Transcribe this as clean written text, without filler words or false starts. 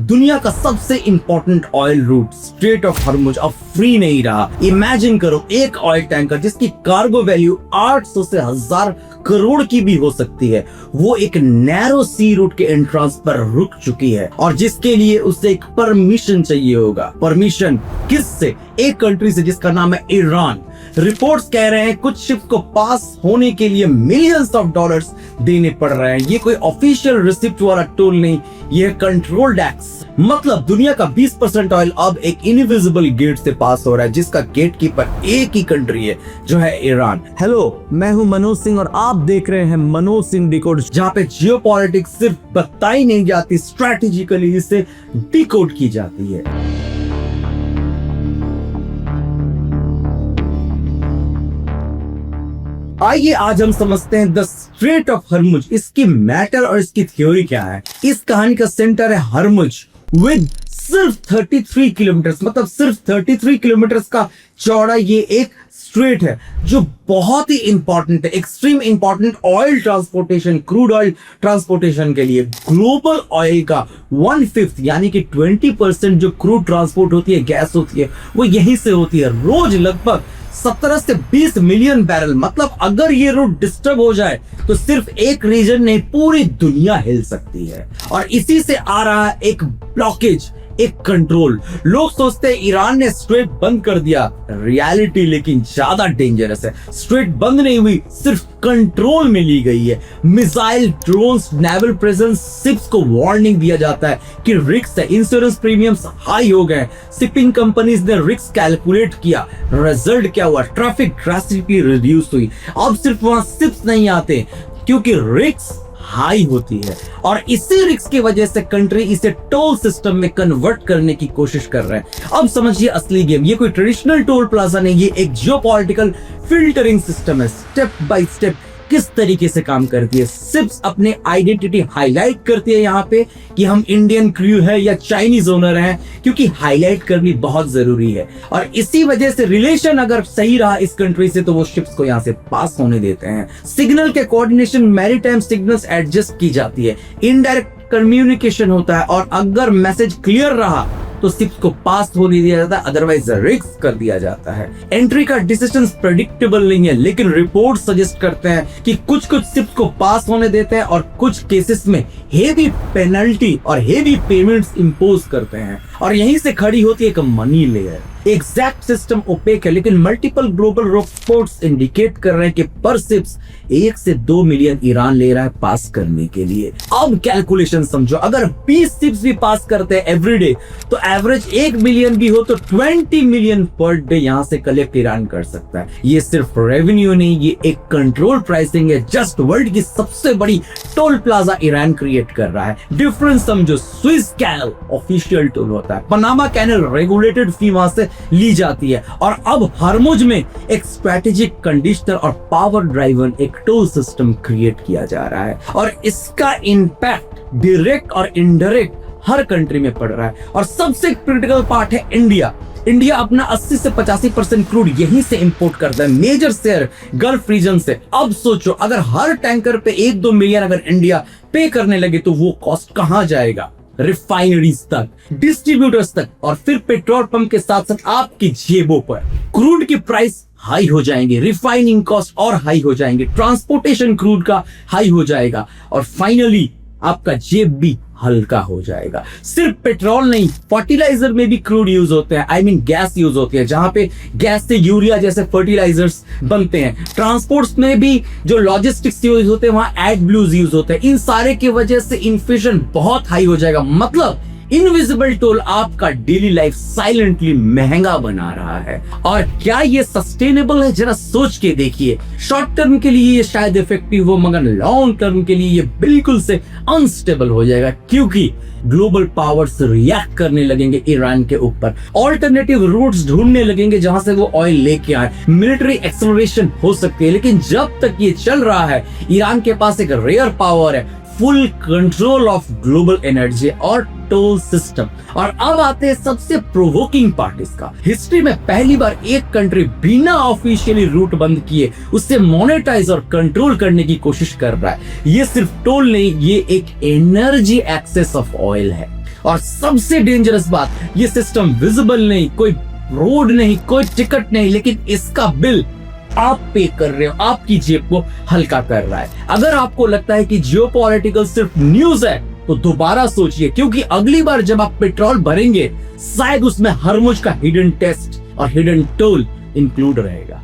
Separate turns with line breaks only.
दुनिया का सबसे important oil route strait of Hormuz अब फ्री नहीं रहा। इमेजिन करो एक ऑयल टैंकर जिसकी कार्गो वैल्यू 800 से 1000 करोड़ की भी हो सकती है, वो एक नैरो सी रूट के एंट्रांस पर रुक चुकी है और जिसके लिए उसे एक परमिशन चाहिए होगा। परमिशन किससे? एक कंट्री से जिसका नाम है ईरान। रिपोर्ट्स कह रहे हैं कुछ शिप को पास होने के लिए मिलियंस ऑफ डॉलर्स देने पड़ रहे हैं। ये कोई ऑफिशियल रिसिप्ट वाला टोल नहीं, ये कंट्रोल्ड एक्स। मतलब दुनिया का 20% ऑयल अब एक इनविजिबल गेट से पास हो रहा है जिसका गेट कीपर एक ही कंट्री है जो है ईरान। हेलो, मैं हूं मनोज सिंह और आप देख रहे हैं मनोज सिंह डिकोड, जहां पे जियोपॉलिटिक्स सिर्फ बताई नहीं जाती, स्ट्रेटेजिकली इसे डिकोड की जाती है। आइए आज हम समझते हैं द स्ट्रेट ऑफ हॉर्मुज, इसकी मैटर और इसकी थ्योरी क्या है। इस कहानी का सेंटर है हॉर्मुज विद सिर्फ 33 किलोमीटर, मतलब सिर्फ 33 किलोमीटर का चौड़ा ये एक स्ट्रेट है जो बहुत ही इंपॉर्टेंट है, extreme important oil transportation, crude oil transportation के लिए। ग्लोबल ऑयल का 1/5 यानी कि 20% जो क्रूड ट्रांसपोर्ट होती है, गैस होती है, वो यहीं से होती है। रोज लगभग 17 से 20 मिलियन बैरल। मतलब अगर ये रूट डिस्टर्ब हो जाए तो सिर्फ एक रीजन नहीं, पूरी दुनिया हिल सकती है। और इसी से आ रहा है एक ब्लॉकेज, एक कंट्रोल। लोग सोचते हैं ईरान ने स्ट्रेट बंद कर दिया, रियलिटी लेकिन ज्यादा डेंजरस है। स्ट्रेट बंद नहीं हुई, सिर्फ कंट्रोल में ली गई है। Missile, drones, naval presence, ships को वार्निंग दिया जाता है कि रिस्क है, इंश्योरेंस प्रीमियम्स हाई हो गए। शिपिंग कंपनीज ने रिस्क कैलकुलेट किया, रिजल्ट क्या हुआ? ट्रैफिक ड्रास्टिकली रिड्यूस हुई। अब सिर्फ वहां शिप्स नहीं आते क्योंकि रिस्क हाई होती है और इसी रिस्क की वजह से कंट्री इसे टोल सिस्टम में कन्वर्ट करने की कोशिश कर रहे हैं। अब समझिए असली गेम, ये कोई ट्रेडिशनल टोल प्लाजा नहीं, ये एक जियोपॉलिटिकल फिल्टरिंग सिस्टम है। स्टेप बाय स्टेप किस तरीके से काम करती है। शिप्स अपने आइडेंटिटी हाईलाइट करती है यहाँ पे कि हम इंडियन क्रू है या चाइनीज ओनर हैं, क्योंकि हाईलाइट करनी बहुत जरूरी है। और इसी वजह से रिलेशन अगर सही रहा इस कंट्री से तो वो शिप्स को यहाँ से पास होने देते हैं। सिग्नल के कोऑर्डिनेशन, मैरीटाइम सिग्नल्स एडजस्ट की जाती है, इनडायरेक्ट कम्युनिकेशन होता है और अगर मैसेज क्लियर रहा तो शिप्स को पास होने दिया जाता है, अदरवाइज रिस्क कर दिया जाता है। एंट्री का डिसीजन प्रेडिक्टेबल नहीं है, लेकिन रिपोर्ट सजेस्ट करते हैं कि कुछ शिप्स को पास होने देते हैं और कुछ केसेस में हेवी पेनल्टी और हेवी पेमेंट्स इंपोज करते हैं। और यहीं से खड़ी होती है एक money layer. Exact system OPEC है, लेकिन मल्टीपल ग्लोबल रिपोर्ट्स इंडिकेट कर रहे हैं कि पर शिप्स 1 से 2 मिलियन ईरान ले रहा है पास करने के लिए। अब कैलकुलेशन समझो, अगर 20 शिप्स भी पास करते हैं एवरीडे तो एवरेज 1 मिलियन भी हो तो 20 मिलियन पर डे यहाँ से कलेक्ट ईरान कर सकता है। ये सिर्फ रेवेन्यू नहीं, ये एक कंट्रोल प्राइसिंग है। जस्ट वर्ल्ड की सबसे बड़ी टोल प्लाजा ईरान क्रिएट कर रहा है। डिफरेंस समझो, स्विस कैनल ऑफिशियल टोल होता है, पनामा कैनल रेगुलेटेड फी वहां से ली जाती है और अब हॉर्मुज में एक स्ट्रेटेजिक, कंडीशनर और पावर ड्राइवन एक टोल सिस्टम क्रिएट किया जा रहा है और इसका इम्पैक्ट डायरेक्ट और इनडायरेक्ट हर कंट्री में पड़ रहा है। और सबसे क्रिटिकल पार्ट है इंडिया। इंडिया अपना 80 से 85% क्रूड यहीं से इंपोर्ट करता है, मेजर शेयर गल्फ रीजन से। अब सोचो अगर हर टैंकर पे 1-2 मिलियन अगर इंडिया पे करने लगे तो वो कॉस्ट कहां जाएगा? रिफाइनरीज तक, डिस्ट्रीब्यूटर्स तक और फिर पेट्रोल पंप के साथ साथ आपकी जेबों पर। क्रूड की प्राइस हाई हो जाएंगे, रिफाइनिंग कॉस्ट और हाई हो जाएंगे, ट्रांसपोर्टेशन क्रूड का हाई हो जाएगा और फाइनली आपका जेब भी हल्का हो जाएगा। सिर्फ पेट्रोल नहीं, फर्टिलाइजर में भी क्रूड यूज होते हैं, आई मीन गैस यूज होती है, जहां पे गैस से यूरिया जैसे फर्टिलाइजर्स बनते हैं। ट्रांसपोर्ट्स में भी जो लॉजिस्टिक्स यूज होते हैं वहां एडब्लूज यूज होते हैं। इन सारे की वजह से इन्फ्लेशन बहुत हाई हो जाएगा। मतलब इनविजिबल टोल आपका डेली लाइफ साइलेंटली महंगा बना रहा है। और क्या ये सस्टेनेबल है? जरा सोच के देखिए। शॉर्ट टर्म के लिए ये शायद इफेक्टिव हो, मगर लॉन्ग टर्म के लिए ये बिल्कुल से अनस्टेबल हो जाएगा, क्योंकि ग्लोबल पावर्स रिएक्ट करने लगेंगे ईरान के ऊपर, ऑल्टरनेटिव रूट्स ढूंढने लगेंगे जहां से वो ऑयल लेके आए, मिलिट्री एक्सेलरेशन हो सकती है। लेकिन जब तक ये चल रहा है, ईरान के पास एक रेयर पावर है, full control of global energy और टोल सिस्टम। और अब आते हैं सबसे प्रोवोकिंग पार्ट इसका। हिस्ट्री में पहली बार एक कंट्री बिना ऑफिशियली रूट बंद किए उससे मोनेटाइज और कंट्रोल करने की कोशिश कर रहा है। ये सिर्फ टोल नहीं, ये एक एनर्जी एक्सेस ऑफ ऑयल है। और सबसे डेंजरस बात, ये सिस्टम विजिबल नहीं, कोई रोड नहीं, कोई टिकट नहीं, लेकिन इसका बिल आप पे कर रहे हो, आपकी जेब को हल्का कर रहा है। अगर आपको लगता है कि जियोपॉलिटिकल सिर्फ न्यूज है तो दोबारा सोचिए, क्योंकि अगली बार जब आप पेट्रोल भरेंगे शायद उसमें हरमुज का हिडन टेस्ट और हिडन टोल इंक्लूड रहेगा।